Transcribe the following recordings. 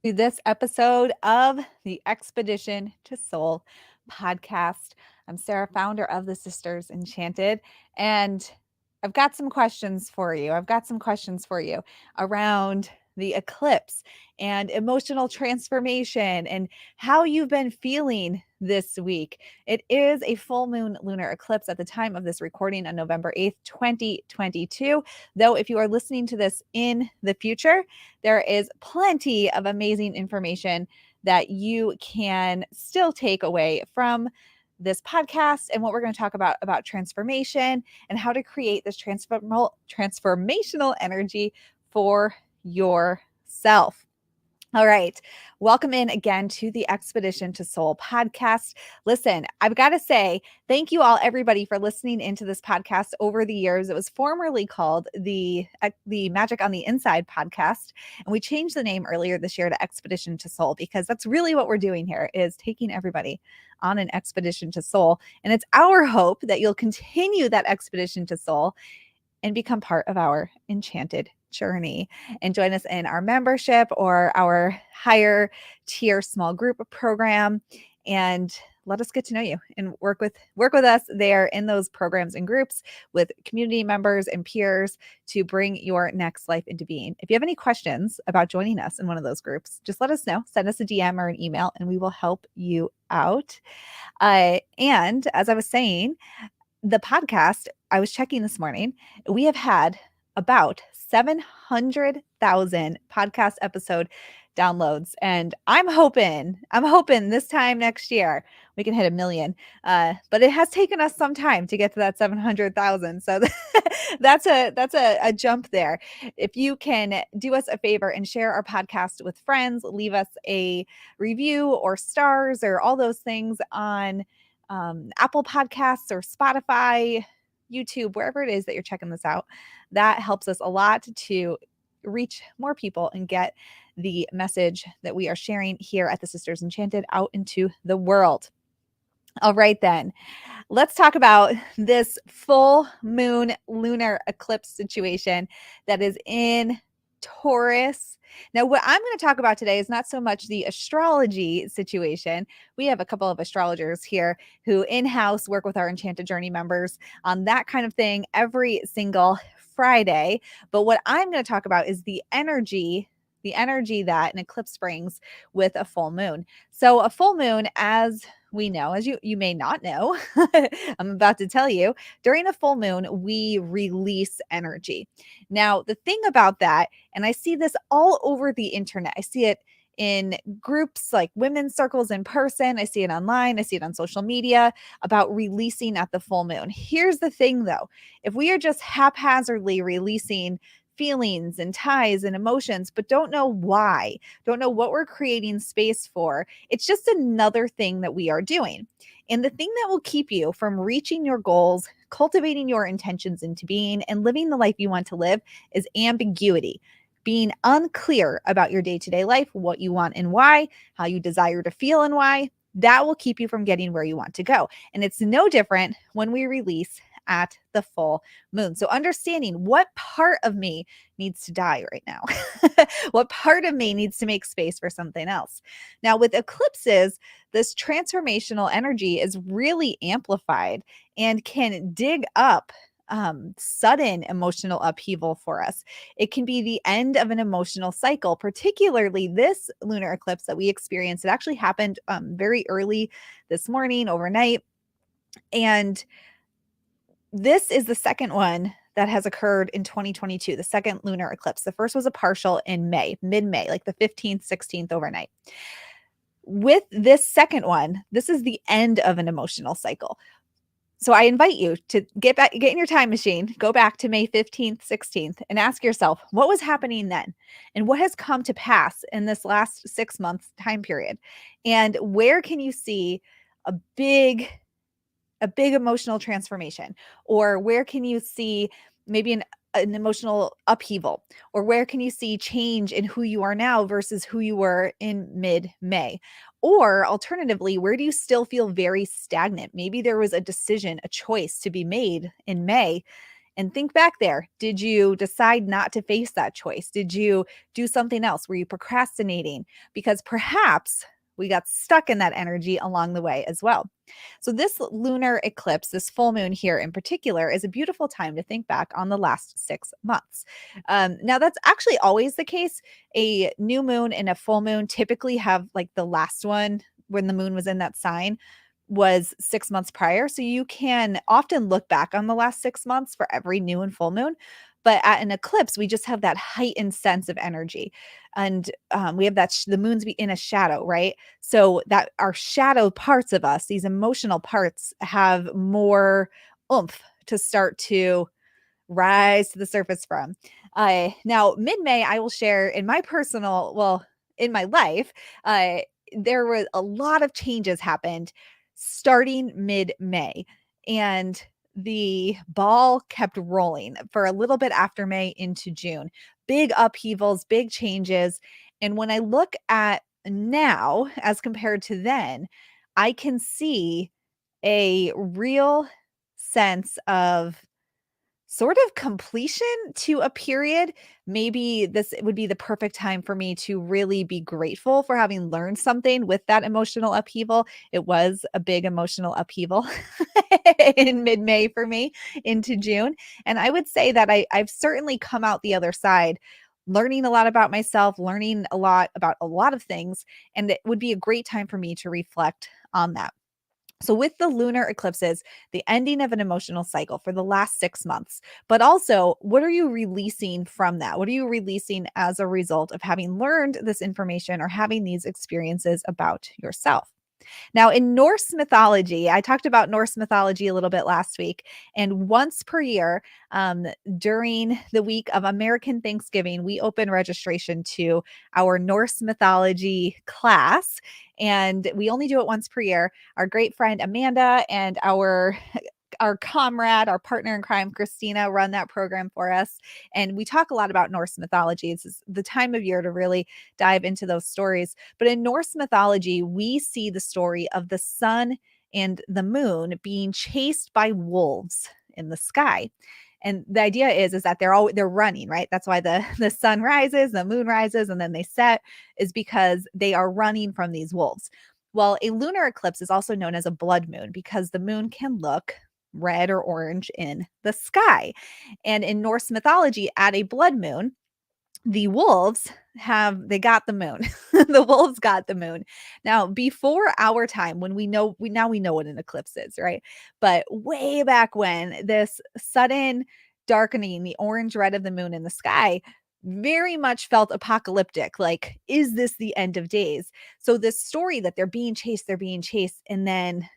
to this episode of the Expedition to Soul podcast. I'm Sara, founder of the Sisters Enchanted, and I've got some questions for you. Around the eclipse and emotional transformation and how you've been feeling this week. It is a full moon lunar eclipse at the time of this recording on November 8th, 2022. Though, if you are listening to this in the future, there is plenty of amazing information that you can still take away from this podcast and what we're going to talk about transformation and how to create this transformational energy for yourself. All right. Welcome in again to the Expedition to Soul podcast. Listen, I've got to say, thank you all, everybody, for listening into this podcast over the years. It was formerly called the Magic on the Inside podcast. And we changed the name earlier this year to Expedition to Soul because that's really what we're doing here, is taking everybody on an expedition to soul. And it's our hope that you'll continue that expedition to soul and become part of our enchanted journey and join us in our membership or our higher tier small group program, and let us get to know you and work with us there in those programs and groups with community members and peers to bring your next life into being. If you have any questions about joining us in one of those groups, just let us know. Send us a DM or an email and we will help you out. And as I was saying, the podcast, I was checking this morning, we have had about 700,000 podcast episode downloads. And I'm hoping this time next year we can hit 1 million. But it has taken us some time to get to that 700,000. So that's a jump there. If you can do us a favor and share our podcast with friends, leave us a review or stars or all those things on Apple Podcasts or Spotify, YouTube, wherever it is that you're checking this out. That helps us a lot to reach more people and get the message that we are sharing here at the Sisters Enchanted out into the world. All right, then. Let's talk about this full moon lunar eclipse situation that is in Taurus. Now, what I'm going to talk about today is not so much the astrology situation. We have a couple of astrologers here who in-house work with our Enchanted Journey members on that kind of thing every single Friday. But what I'm going to talk about is the energy that an eclipse brings with a full moon. So a full moon, as we know, as you may not know, I'm about to tell you, during a full moon, we release energy. Now, the thing about that, and I see this all over the internet, I see it in groups like women's circles in person, I see it online, I see it on social media about releasing at the full moon. Here's the thing though, if we are just haphazardly releasing feelings and ties and emotions, but don't know why, don't know what we're creating space for, it's just another thing that we are doing. And the thing that will keep you from reaching your goals, cultivating your intentions into being, and living the life you want to live is ambiguity. Being unclear about your day-to-day life, what you want and why, how you desire to feel and why, that will keep you from getting where you want to go. And it's no different when we release at the full moon. So understanding what part of me needs to die right now, what part of me needs to make space for something else. Now, with eclipses, this transformational energy is really amplified and can dig up sudden emotional upheaval for us. It can be the end of an emotional cycle, particularly this lunar eclipse that we experienced. It actually happened very early this morning, overnight. And this is the second one that has occurred in 2022, the second lunar eclipse. The first was a partial in May, mid-May, like the 15th, 16th overnight. With this second one, this is the end of an emotional cycle. So I invite you to get in your time machine, go back to May 15th, 16th, and ask yourself, what was happening then? And what has come to pass in this last 6 months time period? And where can you see a big emotional transformation? Or where can you see maybe an emotional upheaval? Or where can you see change in who you are now versus who you were in mid-May? Or alternatively, where do you still feel very stagnant? Maybe there was a decision, a choice to be made in May, And think back there. Did you decide not to face that choice? Did you do something else? Were you procrastinating? Because perhaps we got stuck in that energy along the way as well. So, this lunar eclipse, this full moon here in particular, is a beautiful time to think back on the last 6 months. Now, that's actually always the case. A new moon and a full moon typically have like the last one when the moon was in that sign was 6 months prior. So you can often look back on the last 6 months for every new and full moon. But at an eclipse, we just have that heightened sense of energy. And we have that the moon's in a shadow, right? So that our shadow parts of us, these emotional parts, have more oomph to start to rise to the surface from. Now, mid-May, I will share in my personal, well, in my life, uh, there were a lot of changes happened starting mid-May, and the ball kept rolling for a little bit after May into June. Big upheavals, big changes. And when I look at now as compared to then, I can see a real sense of sort of completion to a period. Maybe this would be the perfect time for me to really be grateful for having learned something with that emotional upheaval. It was a big emotional upheaval in mid-May for me into June. And I would say that I've certainly come out the other side learning a lot about myself, learning a lot about a lot of things. And it would be a great time for me to reflect on that. So, with the lunar eclipses, the ending of an emotional cycle for the last 6 months, but also what are you releasing from that? What are you releasing as a result of having learned this information or having these experiences about yourself? Now, in Norse mythology, I talked about Norse mythology a little bit last week, and once per year, during the week of American Thanksgiving, we open registration to our Norse mythology class, and we only do it once per year. Our great friend Amanda and our comrade, our partner in crime, Christina, run that program for us. And we talk a lot about Norse mythology. It's the time of year to really dive into those stories. But in Norse mythology, we see the story of the sun and the moon being chased by wolves in the sky. And the idea is that they're running, right? That's why the sun rises, the moon rises, and then they set, is because they are running from these wolves. Well, a lunar eclipse is also known as a blood moon because the moon can look red or orange in the sky. And in Norse mythology, at a blood moon, the wolves they got the moon. The wolves got the moon. Now, before our time, when we know what an eclipse is, right? But way back when, this sudden darkening, the orange red of the moon in the sky, very much felt apocalyptic. Like, is this the end of days? So this story that they're being chased, and then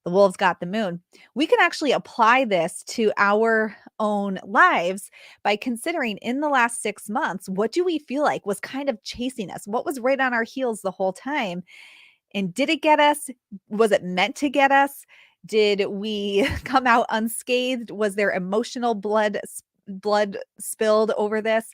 the wolves got the moon. We can actually apply this to our own lives by considering in the last 6 months, what do we feel like was kind of chasing us? What was right on our heels the whole time? And did it get us? Was it meant to get us? Did we come out unscathed? Was there emotional blood spilled over this?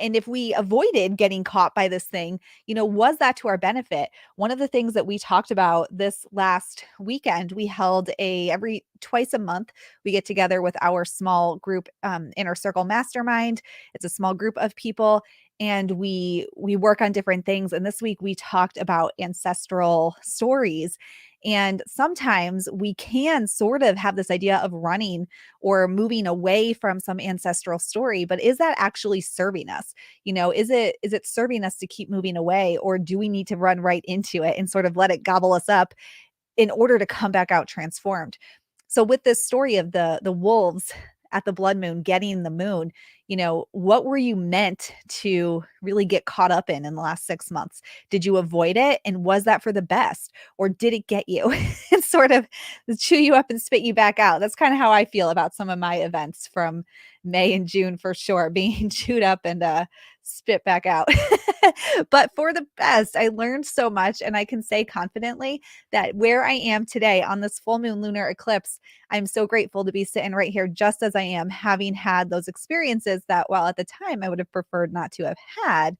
And if we avoided getting caught by this thing, was that to our benefit? One of the things that we talked about this last weekend, we held every twice a month, we get together with our small group, inner circle mastermind. It's a small group of people, and we work on different things. And this week we talked about ancestral stories. And sometimes we can sort of have this idea of running or moving away from some ancestral story, but is that actually serving us? Is it serving us to keep moving away, or do we need to run right into it and sort of let it gobble us up in order to come back out transformed? So with this story of the wolves at the blood moon getting the moon, what were you meant to really get caught up in the last 6 months? Did you avoid it? And was that for the best? Or did it get you and sort of chew you up and spit you back out? That's kind of how I feel about some of my events from May and June, for sure, being chewed up and spit back out. But for the best, I learned so much. And I can say confidently that where I am today on this full moon lunar eclipse, I'm so grateful to be sitting right here just as I am, having had those experiences that, while at the time I would have preferred not to have had,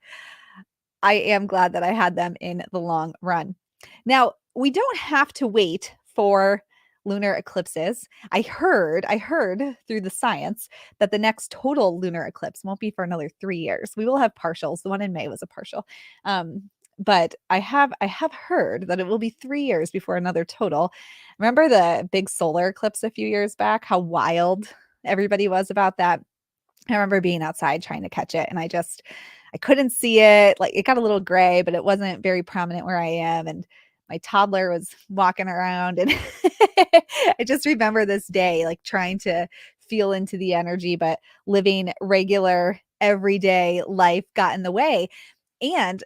I am glad that I had them in the long run. Now, we don't have to wait for lunar eclipses. I heard through the science that the next total lunar eclipse won't be for another 3 years. We will have partials. The one in May was a partial. But I have heard that it will be 3 years before another total. Remember the big solar eclipse a few years back? How wild everybody was about that. I remember being outside trying to catch it, and I couldn't see it. Like, it got a little gray, but it wasn't very prominent where I am, and my toddler was walking around, and I just remember this day, like, trying to feel into the energy, but living regular everyday life got in the way. And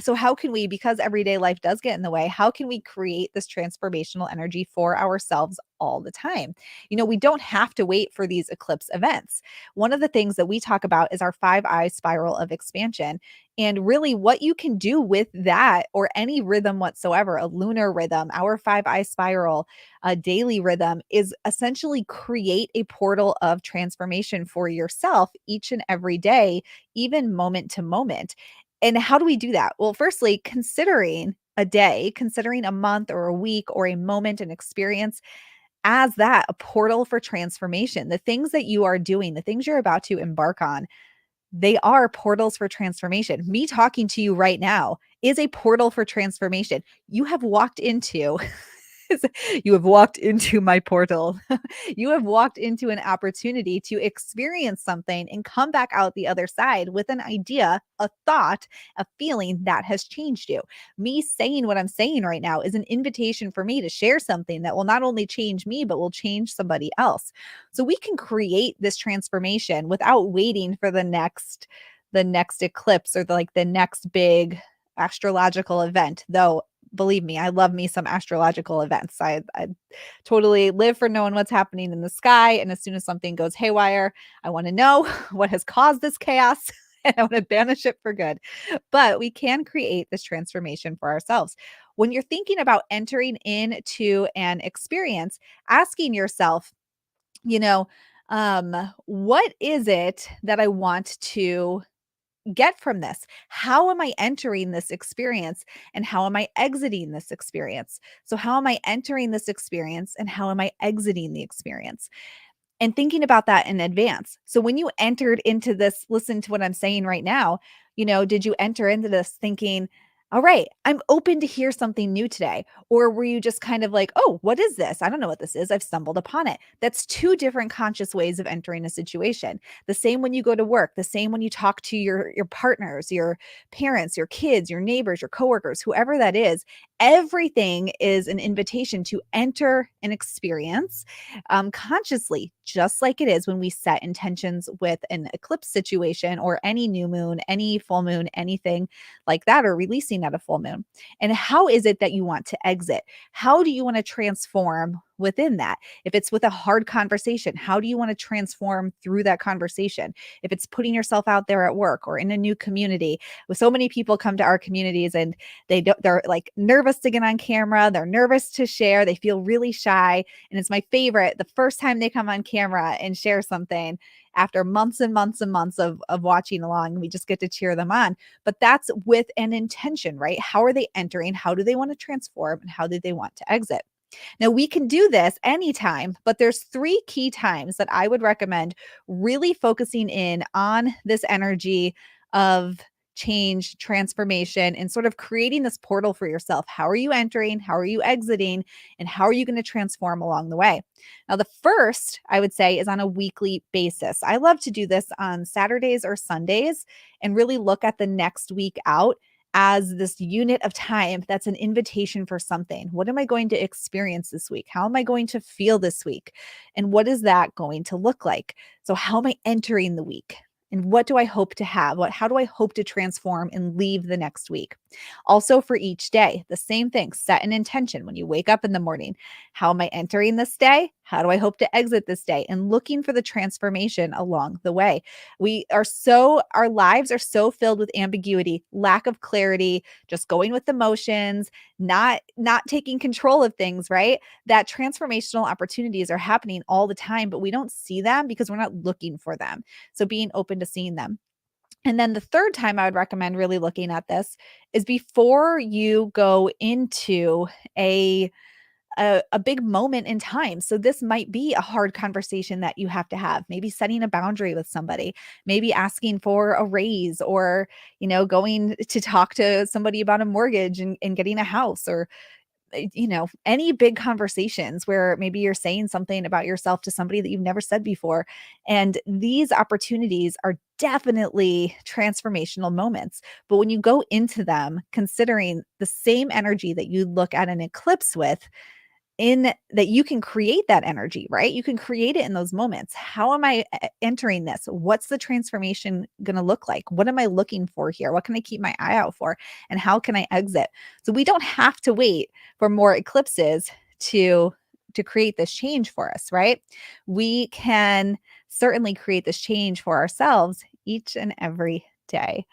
so how can we, because everyday life does get in the way, how can we create this transformational energy for ourselves all the time? We don't have to wait for these eclipse events. One of the things that we talk about is our 5-eye spiral of expansion. And really, what you can do with that, or any rhythm whatsoever, a lunar rhythm, our 5-eye spiral, a daily rhythm, is essentially create a portal of transformation for yourself each and every day, even moment to moment. And how do we do that? Well, firstly, considering a day, considering a month or a week or a moment, an experience as that, a portal for transformation. The things that you are doing, the things you're about to embark on, they are portals for transformation. Me talking to you right now is a portal for transformation. You have walked into you have walked into my portal. You have walked into an opportunity to experience something and come back out the other side with an idea, a thought, a feeling that has changed you. Me saying what I'm saying right now is an invitation for me to share something that will not only change me, but will change somebody else. So we can create this transformation without waiting for the next eclipse, or the next big astrological event. Though, believe me, I love me some astrological events. I totally live for knowing what's happening in the sky. And as soon as something goes haywire, I want to know what has caused this chaos, and I want to banish it for good. But we can create this transformation for ourselves. When you're thinking about entering into an experience, asking yourself, you know, what is it that I want to get from this? How am I entering this experience, and how am I exiting this experience? So, how am I entering this experience, and how am I exiting the experience? And thinking about that in advance. So when you entered into this, listen to what I'm saying right now, did you enter into this thinking, all right, I'm open to hear something new today? Or were you just kind of like, oh, what is this? I don't know what this is. I've stumbled upon it. That's two different conscious ways of entering a situation. The same when you go to work, the same when you talk to your partners, your parents, your kids, your neighbors, your coworkers, whoever that is. Everything is an invitation to enter an experience consciously, just like it is when we set intentions with an eclipse situation, or any new moon, any full moon, anything like that, or releasing at a full moon. And how is it that you want to exit? How do you want to transform within that? If it's with a hard conversation, how do you want to transform through that conversation? If it's putting yourself out there at work or in a new community, with so many people come to our communities, and they're like nervous to get on camera, they're nervous to share, they feel really shy. And it's my favorite, the first time they come on camera and share something after months and months and months of watching along, we just get to cheer them on. But that's with an intention, right? How are they entering? How do they want to transform? And how do they want to exit? Now, we can do this anytime, but there's 3 key times that I would recommend really focusing in on this energy of change, transformation, and sort of creating this portal for yourself. How are you entering? How are you exiting? And how are you going to transform along the way? Now, the first I would say is on a weekly basis. I love to do this on Saturdays or Sundays and really look at the next week out as this unit of time that's an invitation for something. What am I going to experience this week? How am I going to feel this week? And what is that going to look like? So, how am I entering the week? And what do I hope to have? How do I hope to transform and leave the next week? Also, for each day, the same thing, set an intention when you wake up in the morning. How am I entering this day? How do I hope to exit this day? And looking for the transformation along the way. Our lives are so filled with ambiguity, lack of clarity, just going with the motions, not taking control of things, right? That transformational opportunities are happening all the time, but we don't see them because we're not looking for them. So being open to seeing them. And then the third time I would recommend really looking at this is before you go into a a big moment in time. So this might be a hard conversation that you have to have, maybe setting a boundary with somebody, maybe asking for a raise, or, going to talk to somebody about a mortgage and getting a house, or any big conversations where maybe you're saying something about yourself to somebody that you've never said before. And these opportunities are definitely transformational moments. But when you go into them considering the same energy that you look at an eclipse with, in that you can create that energy, right? You can create it in those moments. How am I entering this? What's the transformation going to look like? What am I looking for here? What can I keep my eye out for? And how can I exit? So we don't have to wait for more eclipses to create this change for us, right? We can certainly create this change for ourselves each and every day.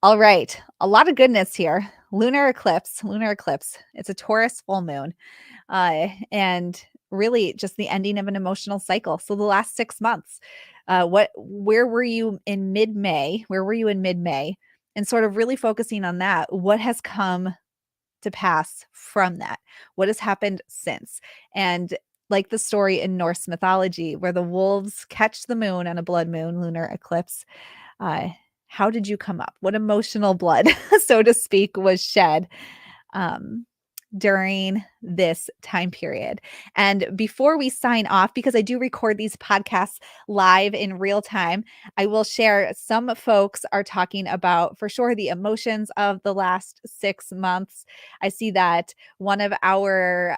All right, a lot of goodness here. Lunar eclipse, lunar eclipse. It's a Taurus full moon, and really just the ending of an emotional cycle. So the last 6 months, where were you in mid-May? Where were you in mid-May? And sort of really focusing on that. What has come to pass from that? What has happened since? And like the story in Norse mythology, where the wolves catch the moon on a blood moon, lunar eclipse, uh, how did you come up? What emotional blood, so to speak, was shed um, during this time period? And before we sign off, because I do record these podcasts live in real time, I will share some folks are talking about for sure the emotions of the last 6 months. I see that one of our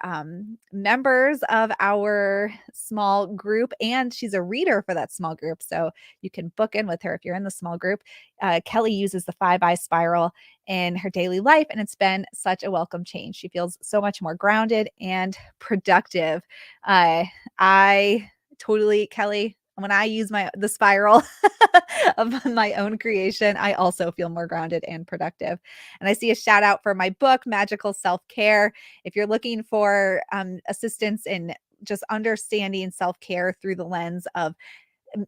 members of our small group, and she's a reader for that small group. So you can book in with her if you're in the small group. Kelly uses the 5-eye spiral in her daily life, and it's been such a welcome change. She feels so much more grounded and productive. I totally, Kelly, when I use the spiral of my own creation, I also feel more grounded and productive. And I see a shout out for my book, Magical Self-Care. If you're looking for assistance in just understanding self-care through the lens of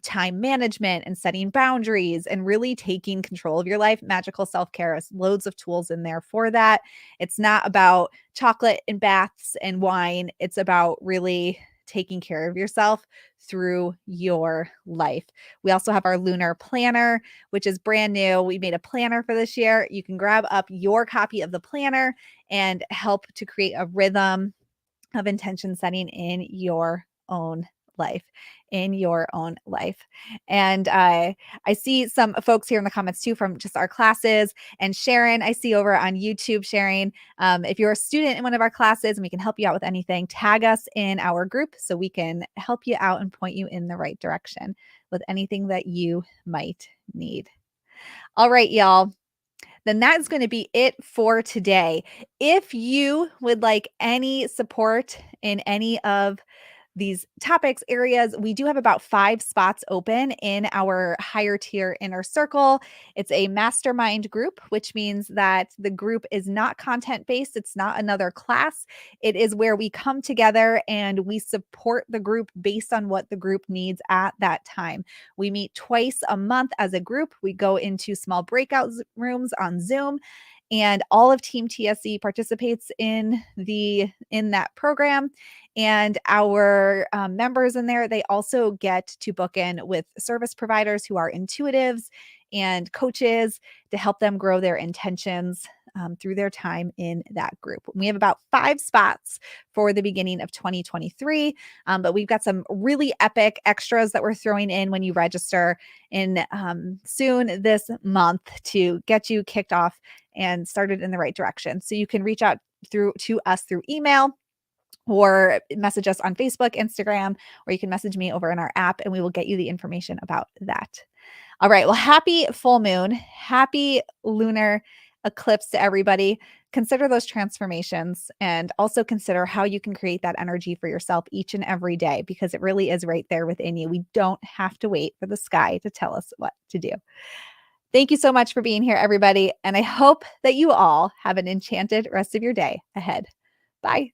time management and setting boundaries and really taking control of your life, Magical Self-Care has loads of tools in there for that. It's not about chocolate and baths and wine. It's about really taking care of yourself through your life. We also have our lunar planner, which is brand new. We made a planner for this year. You can grab up your copy of the planner and help to create a rhythm of intention setting in your own life, And I see some folks here in the comments too from just our classes, and Sharon, I see over on YouTube, sharing. If you're a student in one of our classes and we can help you out with anything, tag us in our group so we can help you out and point you in the right direction with anything that you might need. All right, y'all. Then that's going to be it for today. If you would like any support in any of these topics, areas, we do have about 5 spots open in our higher tier inner circle. It's a mastermind group, which means that the group is not content based. It's not another class. It is where we come together and we support the group based on what the group needs at that time. We meet twice a month as a group. We go into small breakout rooms on Zoom, and all of Team TSE participates in that program. And our members in there, they also get to book in with service providers who are intuitives and coaches to help them grow their intentions through their time in that group. We have about 5 spots for the beginning of 2023, but we've got some really epic extras that we're throwing in when you register in soon this month to get you kicked off and started in the right direction. So you can reach out to us through email, or message us on Facebook, Instagram, or you can message me over in our app and we will get you the information about that. All right. Well, happy full moon, happy lunar eclipse to everybody. Consider those transformations and also consider how you can create that energy for yourself each and every day, because it really is right there within you. We don't have to wait for the sky to tell us what to do. Thank you so much for being here, everybody. And I hope that you all have an enchanted rest of your day ahead. Bye.